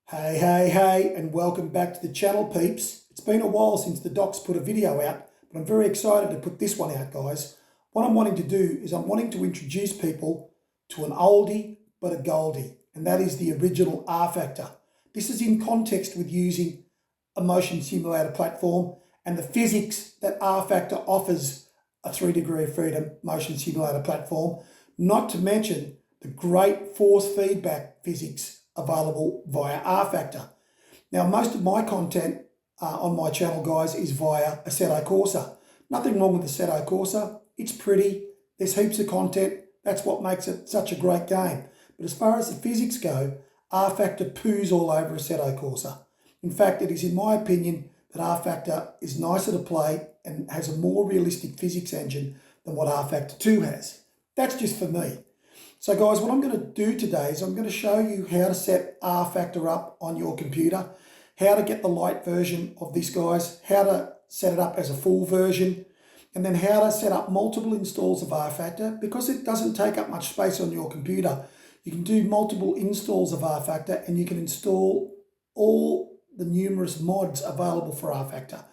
Hey, and welcome back to the channel, peeps. It's been a while since the docs put a video out, but I'm very excited to put this one out, guys. What I'm wanting to do is I'm wanting to introduce people to an oldie but a goldie, and that is the original rFactor. This is in context with using a motion simulator platform and the physics that rFactor offers a 3 degree of freedom motion simulator platform, not to mention the great force feedback physics available via rFactor. Now, most of my content on my channel, guys, is via Assetto Corsa. Nothing wrong with Assetto Corsa. It's pretty. There's heaps of content. That's what makes it such a great game. But as far as the physics go, rFactor poos all over Assetto Corsa. In fact, it is in my opinion that rFactor is nicer to play and has a more realistic physics engine than what rFactor 2 has. That's just for me. So guys, what I'm going to do today is I'm going to show you how to set rFactor up on your computer, how to get the lite version of this, guys, how to set it up as a full version, and then how to set up multiple installs of rFactor. Because it doesn't take up much space on your computer, you can do multiple installs of rFactor and you can install all the numerous mods available for rFactor.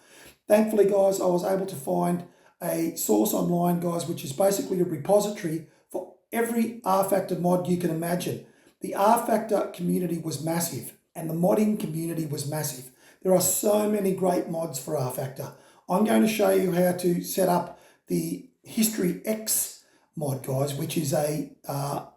Thankfully, guys, I was able to find a source online, guys, which is basically a repository for every rFactor mod you can imagine. The rFactor community was massive and the modding community was massive. There are so many great mods for rFactor. I'm going to show you how to set up the HistorX mod, guys, which is a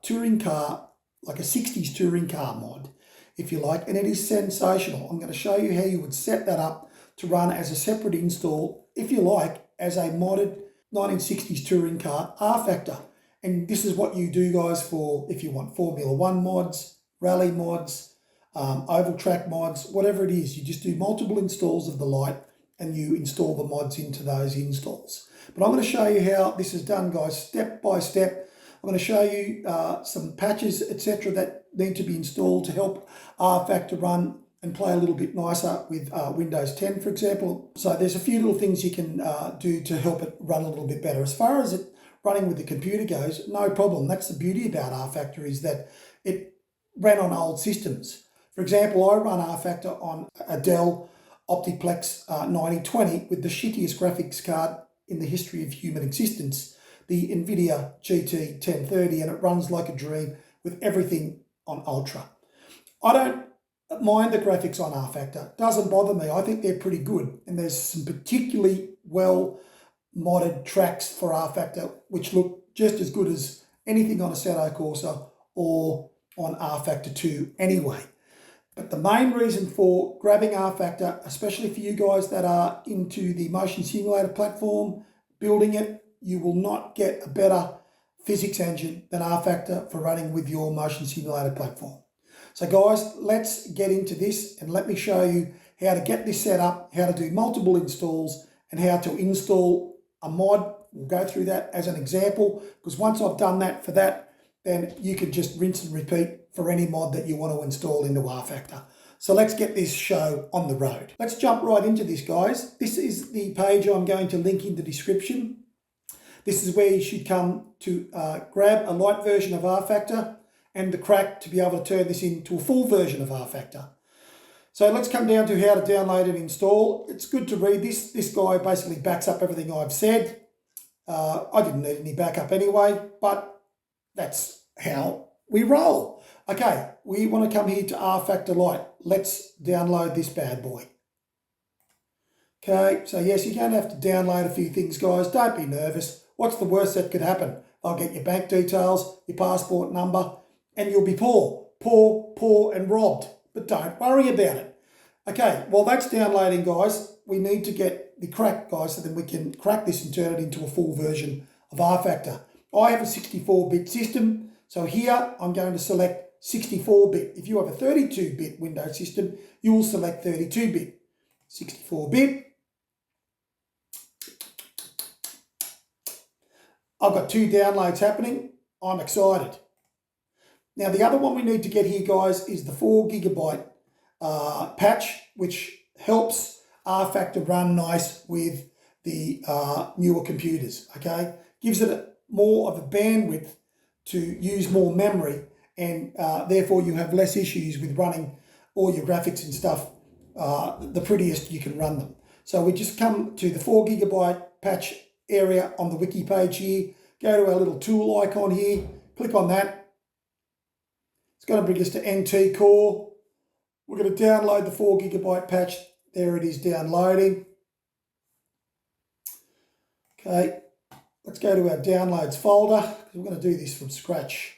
touring car, like a 60s touring car mod, if you like, and it is sensational. I'm going to show you how you would set that up to run as a separate install, if you like, as a modded 1960s touring car rFactor. And this is what you do, guys, for if you want Formula 1 mods, rally mods, oval track mods, whatever it is. You just do multiple installs of the lite and you install the mods into those installs. But I'm going to show you how this is done, guys, step by step. I'm going to show you some patches, etc., that need to be installed to help rFactor run and play a little bit nicer with Windows 10, for example. So there's a few little things you can do to help it run a little bit better. As far as it running with the computer goes, no problem. That's the beauty about rFactor, is that it ran on old systems. For example, I run rFactor on a Dell Optiplex 9020 with the shittiest graphics card in the history of human existence, the NVIDIA GT 1030, and it runs like a dream with everything on Ultra. I don't mind the graphics on rFactor. Doesn't bother me. I think they're pretty good, and there's some particularly well modded tracks for rFactor which look just as good as anything on Assetto Corsa or on rFactor 2 anyway. But the main reason for grabbing rFactor, especially for you guys that are into the motion simulator platform, building it, you will not get a better physics engine than rFactor for running with your motion simulator platform. So guys, let's get into this and let me show you how to get this set up, how to do multiple installs, and how to install a mod. We'll go through that as an example, because once I've done that for that, then you can just rinse and repeat for any mod that you want to install into rFactor. So let's get this show on the road. Let's jump right into this, guys. This is the page I'm going to link in the description. This is where you should come to grab a light version of rFactor and the crack to be able to turn this into a full version of rFactor. So let's come down to how to download and install. It's good to read this. This guy basically backs up everything I've said. I didn't need any backup anyway, but that's how we roll. Okay, we want to come here to rFactor Lite. Let's download this bad boy. Okay, so yes, you're going to have to download a few things, guys. Don't be nervous. What's the worst that could happen? They'll get your bank details, your passport number, and you'll be poor and robbed. But don't worry about it. Okay, while that's downloading, guys, we need to get the crack, guys, so then we can crack this and turn it into a full version of rFactor. I have a 64-bit system, so here I'm going to select 64-bit. If you have a 32-bit Windows system, you will select 32-bit. 64-bit. I've got 2 downloads happening. I'm excited. Now, the other one we need to get here, guys, is the 4 gigabyte patch, which helps rFactor run nice with the newer computers, okay? Gives it more of a bandwidth to use more memory, and therefore you have less issues with running all your graphics and stuff the prettiest you can run them. So we just come to the 4 GB patch area on the wiki page here, go to our little tool icon here, click on that. It's going to bring us to NT Core. We're going to download the 4 GB patch. There it is downloading. Okay, let's go to our downloads folder because we're going to do this from scratch.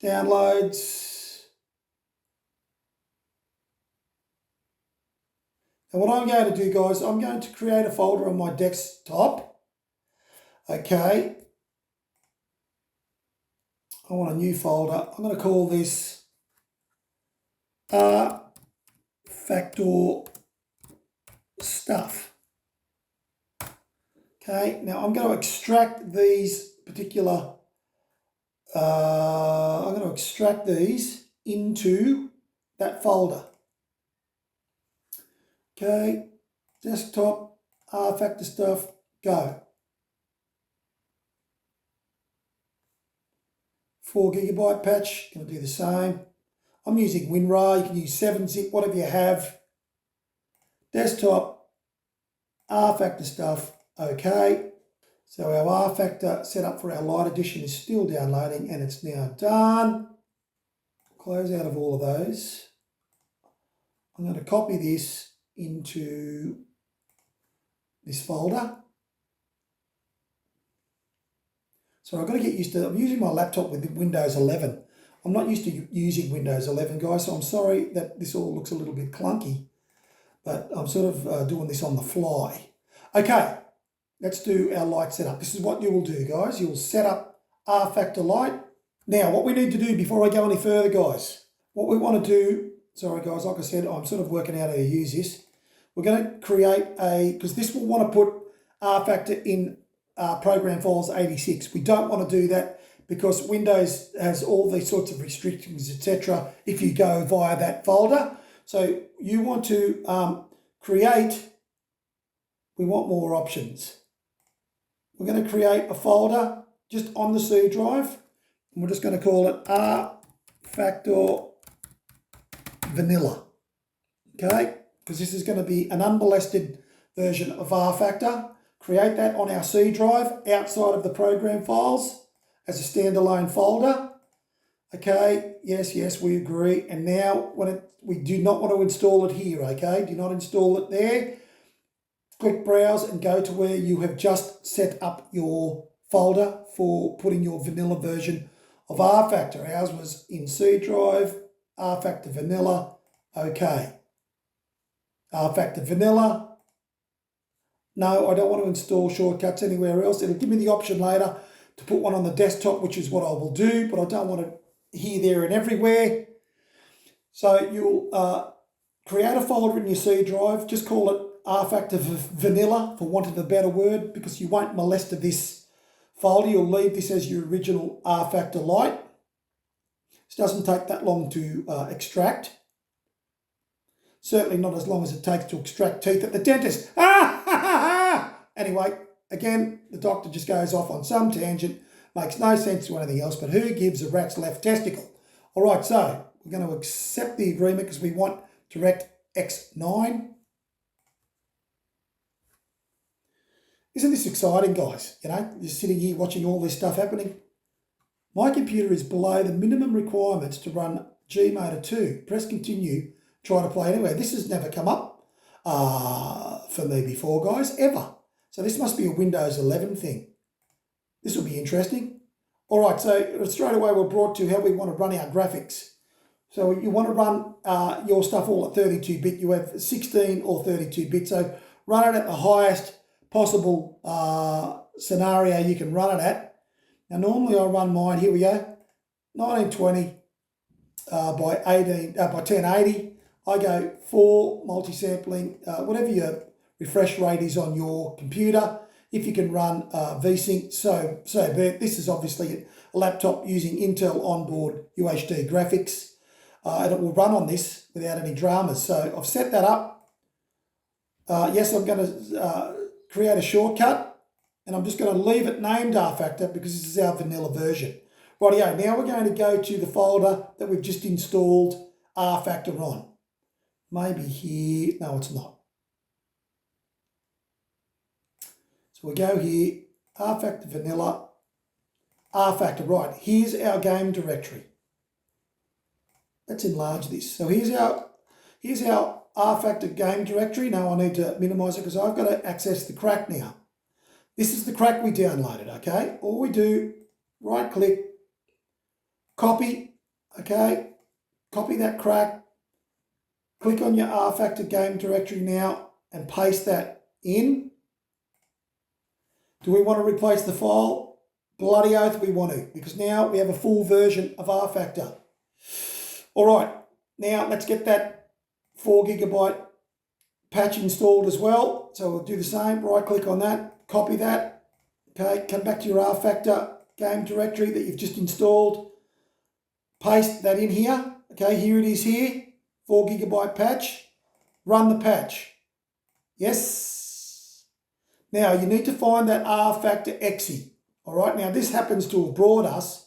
Downloads. And what I'm going to do, guys, I'm going to create a folder on my desktop. Okay. I want a new folder. I'm going to call this rFactor stuff. Okay, now I'm going to extract these particular, I'm going to extract these into that folder. Okay, desktop, rFactor stuff, go. 4 GB patch, going to do the same. I'm using WinRAR, you can use 7-zip, whatever you have. Desktop, rFactor stuff, okay. So our rFactor setup for our Lite edition is still downloading and it's now done. Close out of all of those. I'm going to copy this into this folder. So I've got to get used to, I'm using my laptop with Windows 11. I'm not used to using Windows 11, guys, so I'm sorry that this all looks a little bit clunky, but I'm sort of doing this on the fly. Okay, let's do our Lite setup. This is what you will do, guys. You'll set up rFactor Lite. Now, what we need to do before I go any further, guys, what we want to do, sorry, guys, like I said, I'm sort of working out how to use this. We're going to create because this will want to put rFactor in program files 86. We don't want to do that because Windows has all these sorts of restrictions, etc. if you go via that folder. So you want to create, we want more options. We're going to create a folder just on the C drive, and we're just going to call it rFactor Vanilla, okay? Because this is going to be an unmolested version of rFactor. Create that on our C drive outside of the program files as a standalone folder. Okay, yes, we agree. And now we do not want to install it here, okay? Do not install it there. Click Browse and go to where you have just set up your folder for putting your vanilla version of rFactor. Ours was in C drive, rFactor Vanilla, okay. rFactor Vanilla. No, I don't want to install shortcuts anywhere else. It'll give me the option later to put one on the desktop, which is what I will do, but I don't want it here, there, and everywhere. So you'll create a folder in your C drive. Just call it rFactor Vanilla, for want of a better word, because you won't molest this folder. You'll leave this as your original rFactor Lite. It doesn't take that long to extract. Certainly not as long as it takes to extract teeth at the dentist. Anyway, again, the doctor just goes off on some tangent, makes no sense to anything else, but who gives a rat's left testicle? All right, so we're going to accept the agreement because we want DirectX 9. Isn't this exciting, guys? You know, just sitting here watching all this stuff happening. My computer is below the minimum requirements to run Gmotor 2. Press continue, try to play anywhere. This has never come up for me before, guys, ever. So this must be a Windows 11 thing. This will be interesting. All right, so straight away we're brought to how we want to run our graphics. So you want to run your stuff all at 32-bit. You have 16 or 32-bit. So run it at the highest possible scenario you can run it at. Now normally I run mine, here we go, 1920 by 1080. I go 4 multi-sampling, whatever your refresh rate is on your computer. If you can run VSync, so this is obviously a laptop using Intel onboard UHD graphics, and it will run on this without any dramas. So I've set that up. Yes, I'm going to create a shortcut, and I'm just going to leave it named rFactor because this is our vanilla version. Rightio, now we're going to go to the folder that we've just installed rFactor on. Maybe here, no it's not. So we go here, rFactor vanilla, rFactor, right, here's our game directory. Let's enlarge this. So here's our rFactor game directory. Now I need to minimize it because I've got to access the crack now. This is the crack we downloaded, okay? All we do, right click, copy, okay? Copy that crack, click on your rFactor game directory now and paste that in. Do we want to replace the file? Bloody oath we want to, because now we have a full version of rFactor. All right, now let's get that 4 GB patch installed as well. So we'll do the same, right click on that, copy that, okay, come back to your rFactor game directory that you've just installed, paste that in here, okay, here it is here, 4 GB patch, run the patch. Yes. Now you need to find that rFactor exe. All right, now this happens to have brought us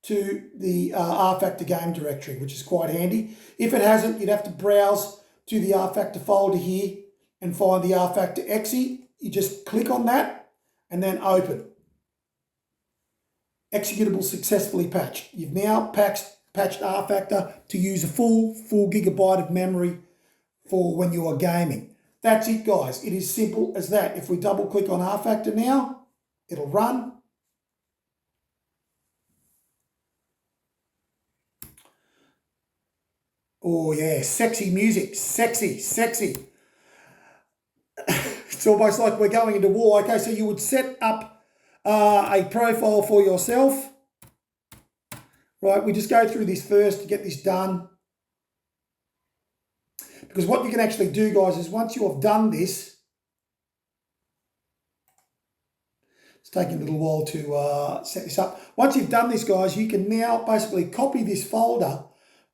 to the rFactor game directory, which is quite handy. If it hasn't, you'd have to browse to the rFactor folder here and find the rFactor exe. You just click on that and then open. Executable successfully patched. You've now patched rFactor to use a full 4 GB of memory for when you are gaming. That's it, guys. It is simple as that. If we double click on rFactor now, it'll run. Oh yeah, sexy music, sexy, sexy. It's almost like we're going into war. Okay, so you would set up a profile for yourself. Right, we just go through this first to get this done. Because what you can actually do, guys, is once you have done this, it's taking a little while to set this up. Once you've done this, guys, you can now basically copy this folder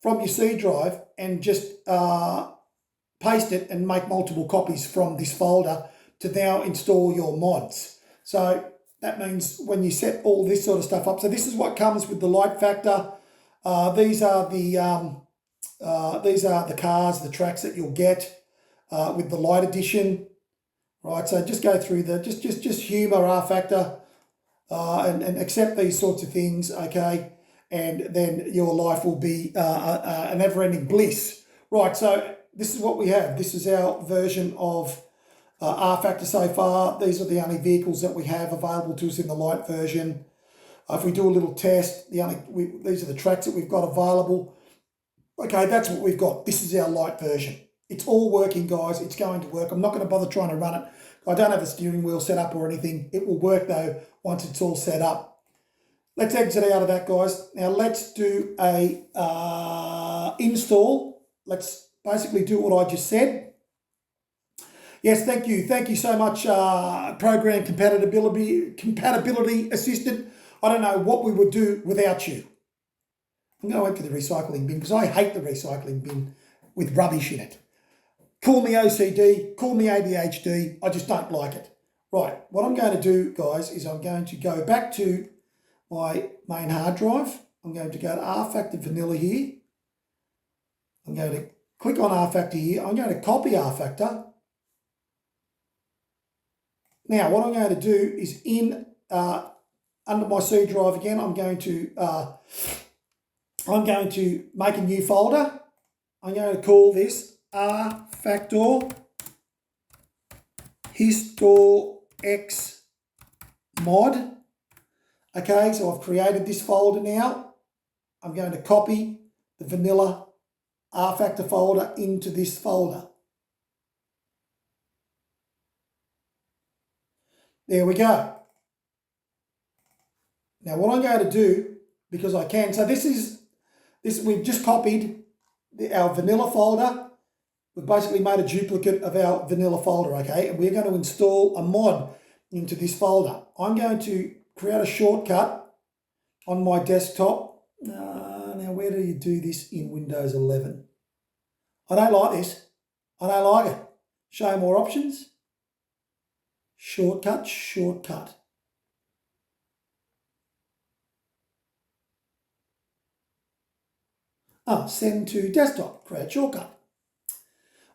from your C drive and just paste it and make multiple copies from this folder to now install your mods. So that means when you set all this sort of stuff up, so this is what comes with the lite. These are the cars, the tracks that you'll get with the lite edition, right? So just go through the just humour rFactor and accept these sorts of things, okay? And then your life will be a never-ending bliss. Right, so this is what we have. This is our version of rFactor so far. These are the only vehicles that we have available to us in the lite version. If we do a little test, these are the tracks that we've got available. Okay, that's what we've got. This is our lite version. It's all working, guys. It's going to work. I'm not going to bother trying to run it. I don't have a steering wheel set up or anything. It will work, though, once it's all set up. Let's exit out of that, guys. Now let's do a install. Let's basically do what I just said. Yes, thank you. Thank you so much, Program Compatibility Assistant. I don't know what we would do without you. I'm going to empty the recycling bin because I hate the recycling bin with rubbish in it. Call me OCD, call me ADHD. I just don't like it. Right, what I'm going to do, guys, is I'm going to go back to my main hard drive. I'm going to go to rFactor vanilla here. I'm going to click on rFactor here. I'm going to copy rFactor. Now what I'm going to do is under my C drive again, I'm going to make a new folder. I'm going to call this rFactor HistorX mod. Okay, so I've created this folder now. I'm going to copy the vanilla rFactor folder into this folder. There we go. Now what I'm going to do, because I can, so we've just copied our vanilla folder. We've basically made a duplicate of our vanilla folder, okay? And we're going to install a mod into this folder. I'm going to create a shortcut on my desktop. Now where do you do this in Windows 11? I don't like this. I don't like it. Show more options. Shortcut, shortcut. Send to desktop, create shortcut.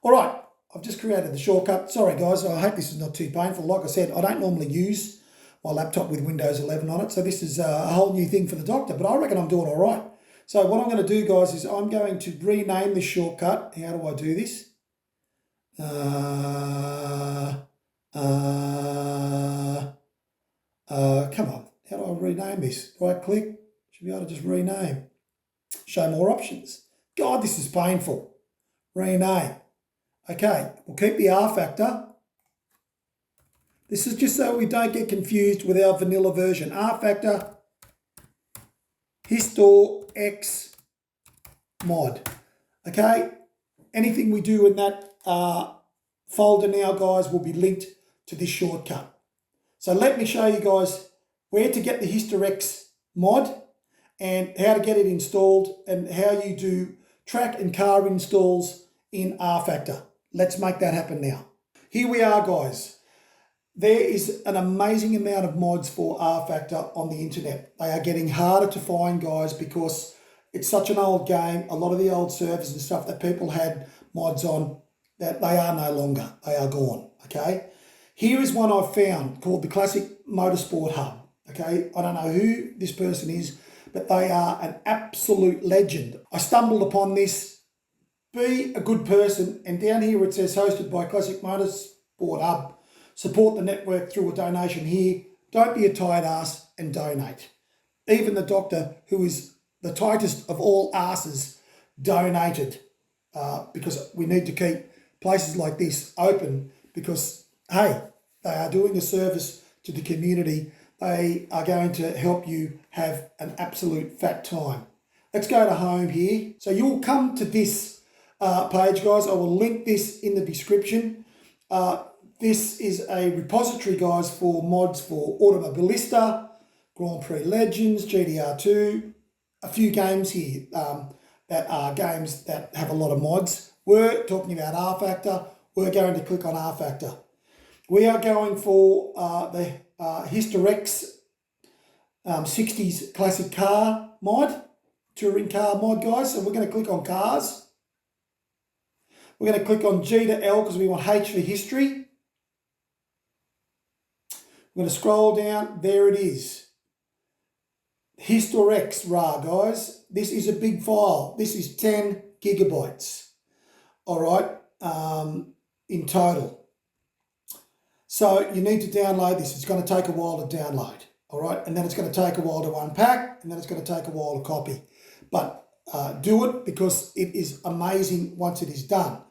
All right, I've just created the shortcut. Sorry guys, I hope this is not too painful. Like I said, I don't normally use my laptop with Windows 11 on it, so this is a whole new thing for the doctor, but I reckon I'm doing all right. So what I'm going to do, guys, is I'm going to rename this shortcut. How do I do this? Come on, how do I rename this? Right click, should be able to just rename. Show more options. God, this is painful. Rename. Okay, we'll keep the rFactor. This is just so we don't get confused with our vanilla version. rFactor HistorX mod. Okay, anything we do in that folder now, guys, will be linked to this shortcut. So let me show you guys where to get the HistorX mod and how to get it installed and how you do track and car installs in rFactor. Let's make that happen now. Here we are, guys. There is an amazing amount of mods for rFactor on the internet. They are getting harder to find, guys, because it's such an old game. A lot of the old servers and stuff that people had mods on, that they are no longer. They are gone, okay? Here is one I've found called the Classic Motorsport Hub, okay? I don't know who this person is, but they are an absolute legend. I stumbled upon this. Be a good person, and down here it says hosted by Classic Motorsport Hub. Support the network through a donation here. Don't be a tight ass and donate. Even the doctor, who is the tightest of all asses, donated because we need to keep places like this open because, hey, they are doing a service to the community. They are going to help you have an absolute fat time. Let's go to home here. So you'll come to this page, guys. I will link this in the description. This is a repository, guys, for mods for Automobilista, Grand Prix Legends, GDR2, a few games here that are games that have a lot of mods. We're talking about rFactor. We're going to click on rFactor. We are going for the HistorX 60s classic car mod, touring car mod, guys. So we're going to click on cars. We're going to click on G to L because we want H for history. I'm going to scroll down. There it is. HistorX RAR, guys. This is a big file. This is 10 gigabytes. All right, in total. So you need to download this. It's going to take a while to download. All right, and then it's going to take a while to unpack, and then it's going to take a while to copy. But do it because it is amazing once it is done.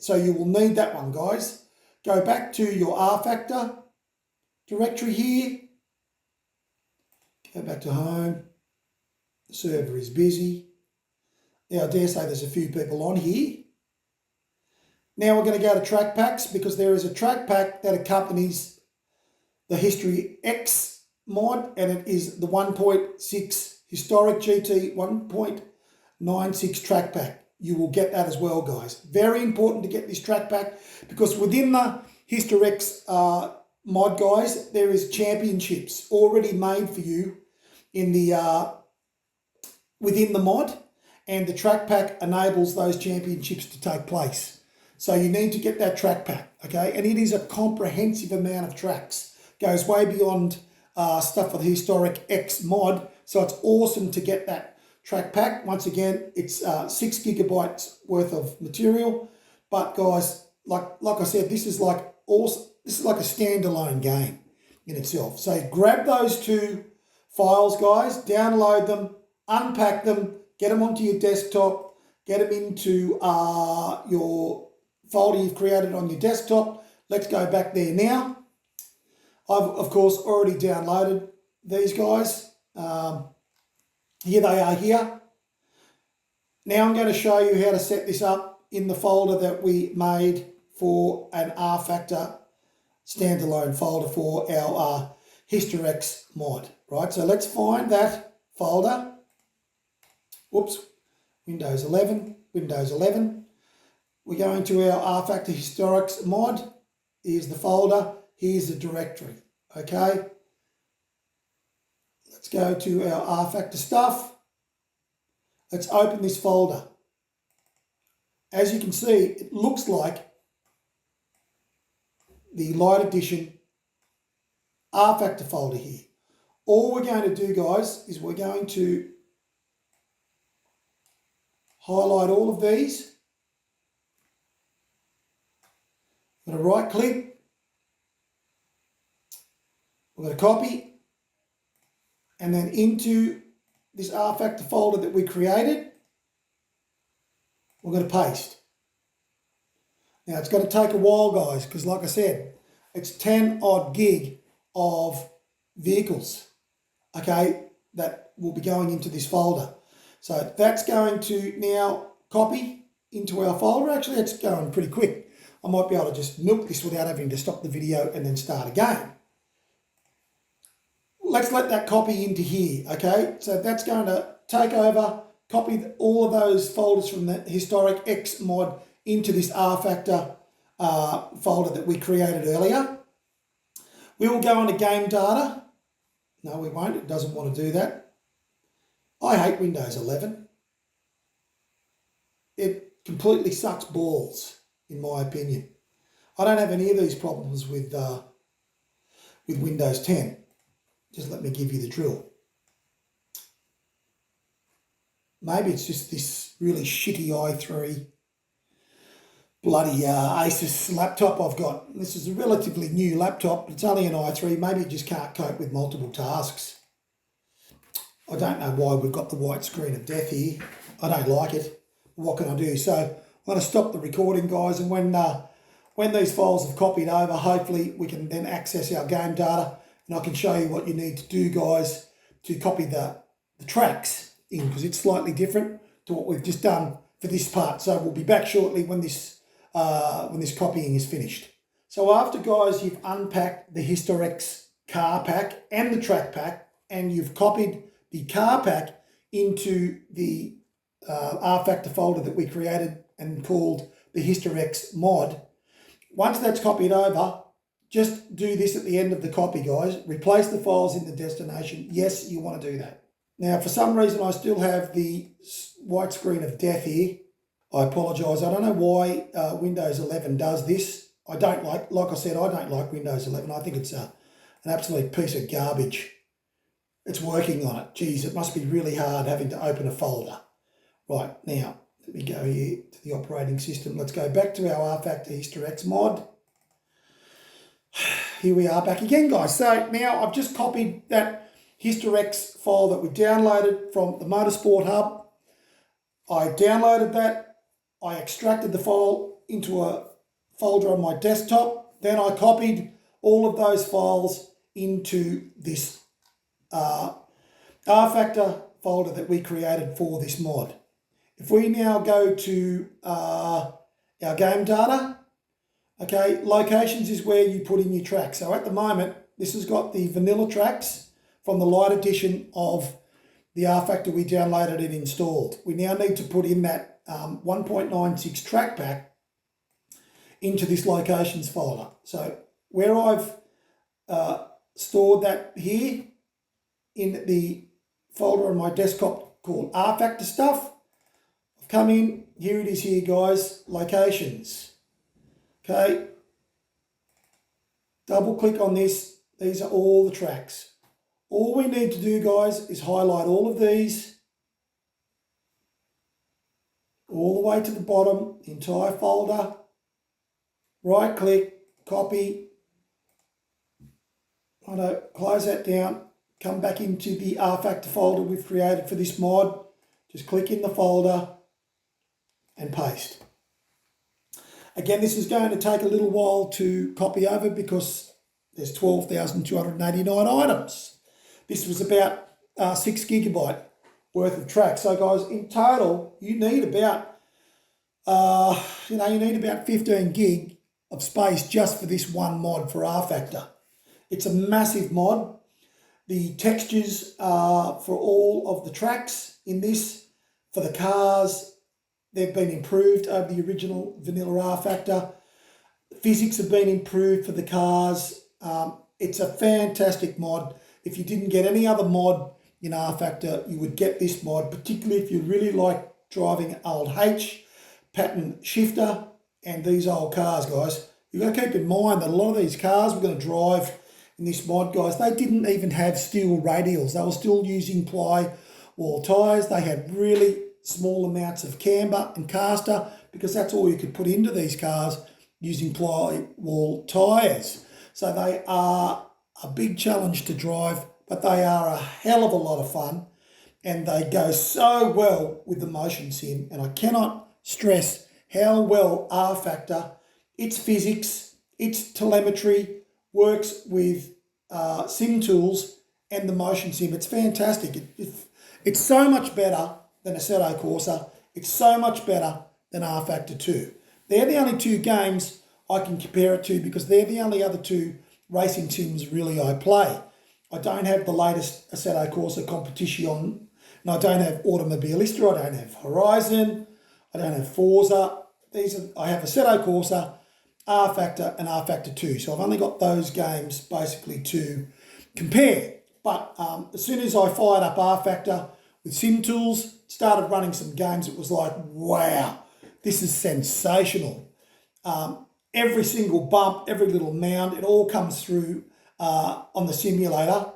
So you will need that one, guys. Go back to your rFactor directory here. Go back to home. The server is busy. Now I dare say there's a few people on here. Now we're going to go to track packs because there is a track pack that accompanies the HistorX mod, and it is the 1.6 Historic GT 1.96 track pack. You will get that as well, guys. Very important to get this track pack because within the HistorX mod, guys, there is championships already made for you in the within the mod, and the track pack enables those championships to take place. So you need to get that track pack, okay? And it is a comprehensive amount of tracks. Goes way beyond stuff for the HistorX mod. So it's awesome to get that track pack. Once again, it's 6 gigabytes worth of material. But guys, like I said, this is like a standalone game in itself. So grab those two files, guys, download them, unpack them, get them onto your desktop, get them into your folder you've created on your desktop. Let's go back there now. I've, of course, already downloaded these guys. Here they are here. Now I'm going to show you how to set this up in the folder that we made for an rFactor standalone folder for our HistorX mod, right? So let's find that folder. Whoops, Windows 11. We're going to our rFactor HistorX mod. Here's the folder. Here's the directory, okay? Let's go to our rFactor stuff. Let's open this folder. As you can see, it looks like the Lite Edition rFactor folder here. All we're going to do, guys, is we're going to highlight all of these. I'm going to right click. We're going to copy, and then into this rFactor folder that we created, we're going to paste. Now it's going to take a while, guys, because like I said, it's 10 odd gig of vehicles, okay, that will be going into this folder. So that's going to now copy into our folder. Actually, it's going pretty quick. I might be able to just milk this without having to stop the video and then start again. Let's let that copy into here, okay? So that's going to take over, copy all of those folders from the HistorX mod into this rFactor folder that we created earlier. We will go into game data. No, we won't. It doesn't want to do that. I hate Windows 11. It completely sucks balls, in my opinion. I don't have any of these problems with Windows 10. Just let me give you the drill. Maybe it's just this really shitty i3 bloody Asus laptop I've got. This is a relatively new laptop. It's only an i3. Maybe it just can't cope with multiple tasks. I don't know why we've got the white screen of death here. I don't like it. What can I do? So I'm going to stop the recording, guys, and when these files have copied over, hopefully we can then access our game data, and I can show you what you need to do, guys, to copy the tracks in, because it's slightly different to what we've just done for this part. So we'll be back shortly when this copying is finished. So after, guys, you've unpacked the HistorX car pack and the track pack, and you've copied the car pack into the rFactor folder that we created and called the HistorX mod. Once that's copied over, just do this at the end of the copy, guys. Replace the files in the destination. Yes, you want to do that. Now, for some reason, I still have the white screen of death here. I apologise. I don't know why Windows 11 does this. I don't like I said, I don't like Windows 11. I think it's an absolute piece of garbage. It's working on it. Geez, it must be really hard having to open a folder. Right, now, let me go here to the operating system. Let's go back to our rFactor HistorX mod. Here we are back again, guys. So now I've just copied that HistorX file that we downloaded from the Motorsport Hub. I downloaded that. I extracted the file into a folder on my desktop. Then I copied all of those files into this rFactor folder that we created for this mod. If we now go to our game data, okay, locations is where you put in your tracks. So at the moment, this has got the vanilla tracks from the Lite Edition of the rFactor we downloaded and installed. We now need to put in that 1.96 track pack into this locations folder. So where I've stored that here in the folder on my desktop called rFactor stuff, I've come in, here it is here, guys, locations. Okay, double click on this. These are all the tracks. All we need to do, guys, is highlight all of these all the way to the bottom, the entire folder, right click, copy, close that down, come back into the rFactor folder we've created for this mod, just click in the folder and paste. Again, this is going to take a little while to copy over because there's 12,289 items. This was about 6 gigabyte worth of tracks. So guys, in total, you need about, you need about 15 gig of space just for this one mod for rFactor. It's a massive mod. The textures for all of the tracks in this, for the cars, they've been improved over the original vanilla rFactor. Physics have been improved for the cars. It's a fantastic mod. If you didn't get any other mod in rFactor, you would get this mod, particularly if you really like driving old H pattern shifter and these old cars, guys. You've got to keep in mind that a lot of these cars we're going to drive in this mod, guys, they didn't even have steel radials. They were still using ply wall tyres. They had really small amounts of camber and caster because that's all you could put into these cars using ply wall tyres. So they are a big challenge to drive, but they are a hell of a lot of fun and they go so well with the motion sim. And I cannot stress how well rFactor, its physics, its telemetry works with sim tools and the motion sim. It's fantastic. It's so much better than Assetto Corsa. It's so much better than rFactor 2. They're the only two games I can compare it to because they're the only other two racing sims really I play. I don't have the latest Assetto Corsa Competition, and I don't have Automobilista, I don't have Horizon, I don't have Forza. I have Assetto Corsa, rFactor and rFactor 2. So I've only got those games basically to compare. But as soon as I fired up rFactor with sim tools, started running some games, it was like, wow, this is sensational. Every single bump, every little mound, it all comes through on the simulator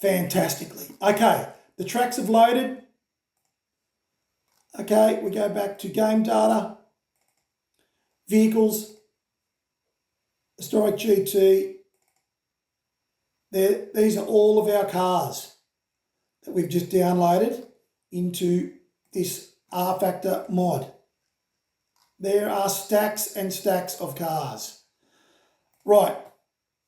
fantastically. Okay, the tracks have loaded. Okay, we go back to game data, vehicles, Historic GT. These are all of our cars that we've just downloaded into this rFactor mod. There are stacks and stacks of cars. Right,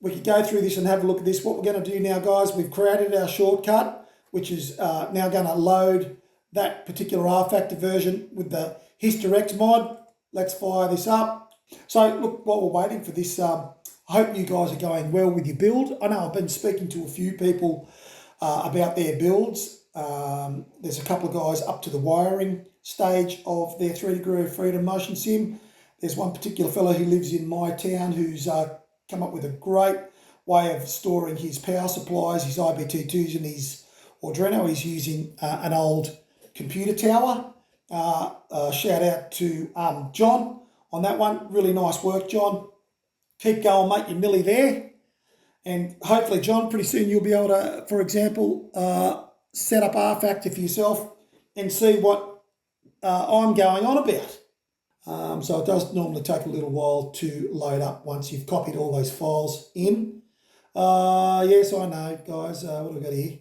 we could go through this and have a look at this. What we're going to do now, guys, we've created our shortcut, which is now going to load that particular rFactor version with the HistorX mod. Let's fire this up. So, look, while we're waiting for this, I hope you guys are going well with your build. I know I've been speaking to a few people about their builds. There's a couple of guys up to the wiring stage of their 3 Degree of Freedom motion sim. There's one particular fellow who lives in my town who's come up with a great way of storing his power supplies, his IBT2s and his Arduino. He's using an old computer tower. Shout out to John on that one. Really nice work, John. Keep going, mate. You're nearly there. And hopefully, John, pretty soon you'll be able to, for example, set up rFactor for yourself and see what I'm going on about. So it does normally take a little while to load up once you've copied all those files in. Yes, I know, guys. What have we got here?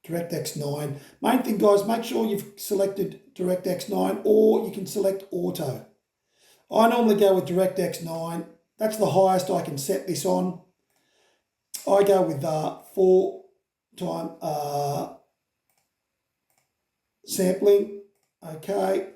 DirectX 9. Main thing, guys, make sure you've selected DirectX 9 or you can select Auto. I normally go with DirectX 9. That's the highest I can set this on. I go with 4 time sampling. Okay.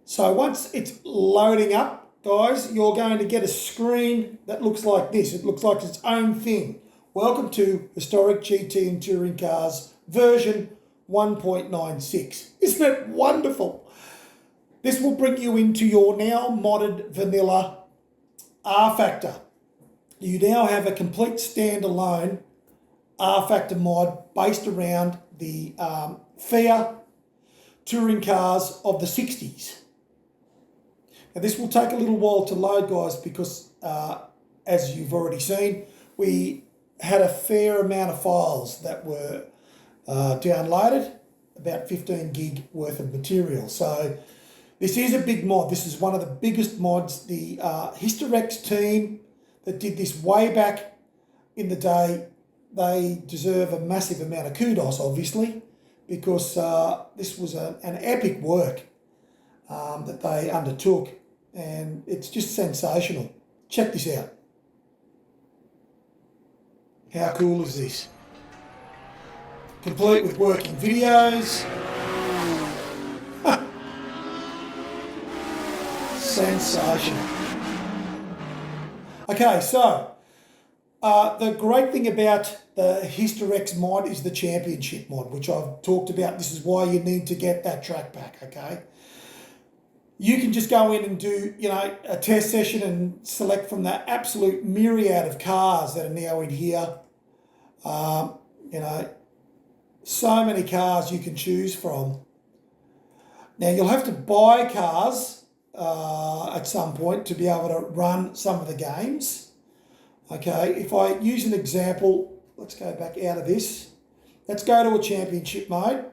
So once it's loading up, guys, you're going to get a screen that looks like this. It looks like its own thing. Welcome to Historic GT and Touring Cars version 1.96. Isn't it wonderful? This will bring you into your now modded vanilla rFactor. You now have a complete standalone rFactor mod based around the FIA touring cars of the 60s. Now this will take a little while to load, guys, because as you've already seen, we had a fair amount of files that were downloaded, about 15 gig worth of material. So this is a big mod. This is one of the biggest mods. The HistorX team that did this way back in the day, they deserve a massive amount of kudos, obviously, because this was an epic work that they undertook, and it's just sensational. Check this out. How cool is this? Complete with working videos. Sensational. Okay, so the great thing about the HistorX mod is the championship mod, which I've talked about. This is why you need to get that track pack, okay? You can just go in and do, a test session and select from the absolute myriad of cars that are now in here. So many cars you can choose from. Now you'll have to buy cars at some point to be able to run some of the games. Okay, if I use an example, let's go back out of this. Let's go to a championship mode.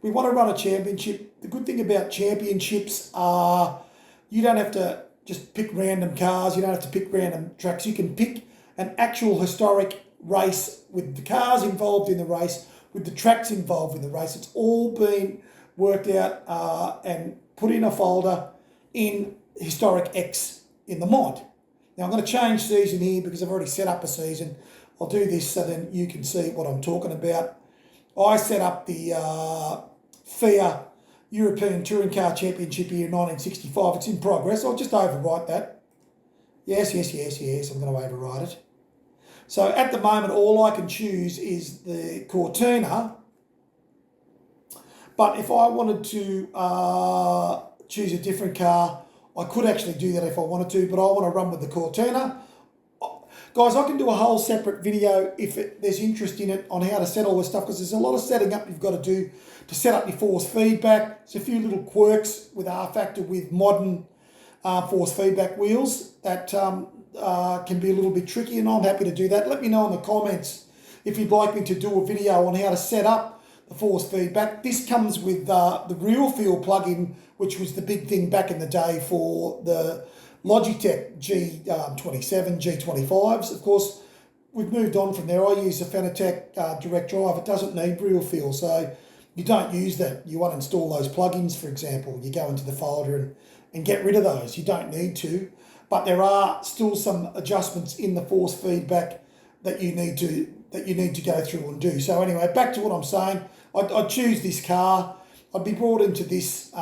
We want to run a championship. The good thing about championships are you don't have to just pick random cars. You don't have to pick random tracks. You can pick an actual historic race with the cars involved in the race, with the tracks involved in the race. It's all been worked out and put in a folder in HistorX in the mod. Now I'm going to change season here because I've already set up a season. I'll do this so then you can see what I'm talking about. I set up the FIA European Touring Car Championship here in 1965. It's in progress. I'll just overwrite that. Yes, I'm going to overwrite it. So at the moment, all I can choose is the Cortina. But if I wanted to choose a different car, I could actually do that if I wanted to, but I want to run with the Cortina. Guys, I can do a whole separate video if there's interest in it on how to set all this stuff, because there's a lot of setting up you've got to do to set up your force feedback. There's a few little quirks with rFactor with modern force feedback wheels that can be a little bit tricky, and I'm happy to do that. Let me know in the comments if you'd like me to do a video on how to set up the force feedback. This comes with the RealFeel plugin, which was the big thing back in the day for the Logitech G27, G25s. Of course, we've moved on from there. I use the Fanatec Direct Drive. It doesn't need RealFeel, so you don't use that. You uninstall those plugins, for example. You go into the folder and get rid of those. You don't need to. But there are still some adjustments in the force feedback that you need to go through and do. So anyway, back to what I'm saying. I'd choose this car. I'd be brought into this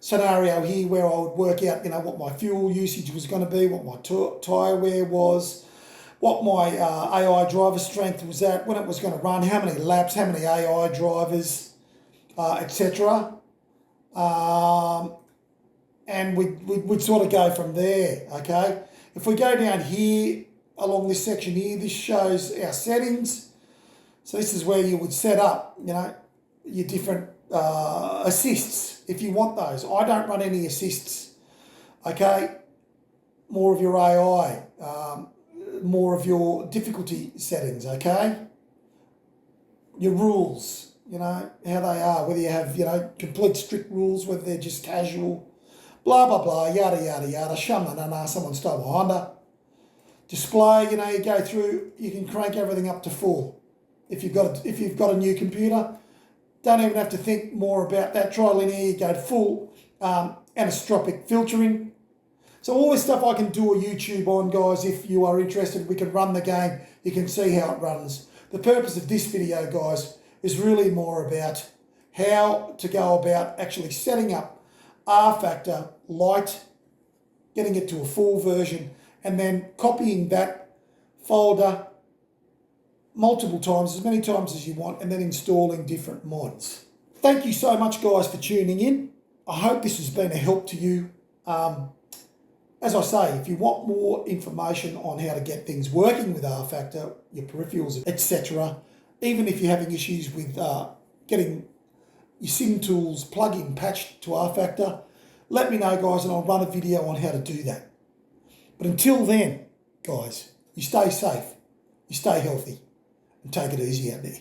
scenario here where I would work out, what my fuel usage was going to be, what my tyre wear was, what my AI driver strength was at, when it was going to run, how many laps, how many AI drivers, etc. And we'd sort of go from there, okay? If we go down here, along this section here, this shows our settings. So this is where you would set up, your different assists, if you want those. I don't run any assists, okay? More of your AI, more of your difficulty settings, okay? Your rules, how they are, whether you have, complete strict rules, whether they're just casual, blah, blah, blah, yada, yada, yada, shama, someone stole my Honda. Display, you go through, you can crank everything up to full. If you've got a new computer, don't even have to think more about that. Try linear, go full anisotropic filtering. So all this stuff I can do a YouTube on, guys. If you are interested, we can run the game. You can see how it runs. The purpose of this video, guys, is really more about how to go about actually setting up rFactor Lite, getting it to a full version, and then copying that folder multiple times, as many times as you want, and then installing different mods. Thank you so much, guys, for tuning in. I hope this has been a help to you. As I say, if you want more information on how to get things working with rFactor, your peripherals, etc., even if you're having issues with getting your sim tools plugin patched to rFactor, let me know, guys, and I'll run a video on how to do that. But until then, guys, you stay safe, you stay healthy, and take it easy out there.